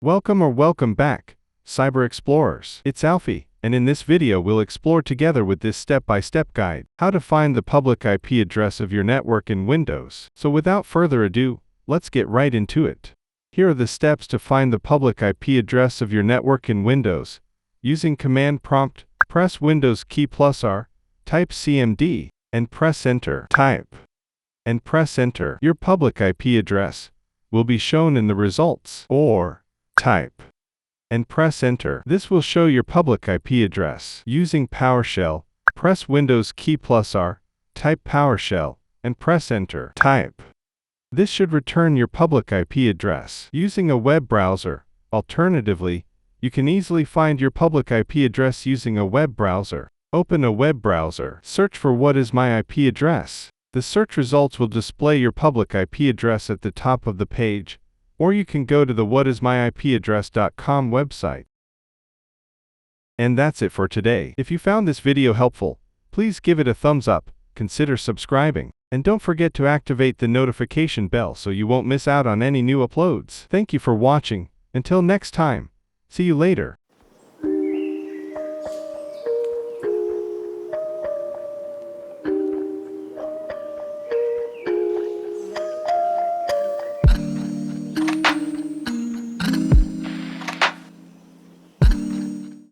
Welcome back, Cyber Explorers. It's Alfie, and in this video we'll explore together with this step-by-step guide how to find the public IP address of your network in Windows. So without further ado, let's get right into it. Here are the steps to find the public IP address of your network in Windows. Using command prompt, press Windows key +R, type CMD, and press enter. Type and press enter. Your public IP address will be shown in the results. Or type and press enter. This will show your public IP address. Using PowerShell, press Windows key +R, type PowerShell, and press enter. Type. This should return your public IP address. Using a web browser, alternatively, you can easily find your public IP address using a web browser. Open a web browser. Search for "What is my IP address?" The search results will display your public IP address at the top of the page, or you can go to the whatismyipaddress.com website. And that's it for today. If you found this video helpful, please give it a thumbs up, consider subscribing, and don't forget to activate the notification bell so you won't miss out on any new uploads. Thank you for watching. Until next time, see you later.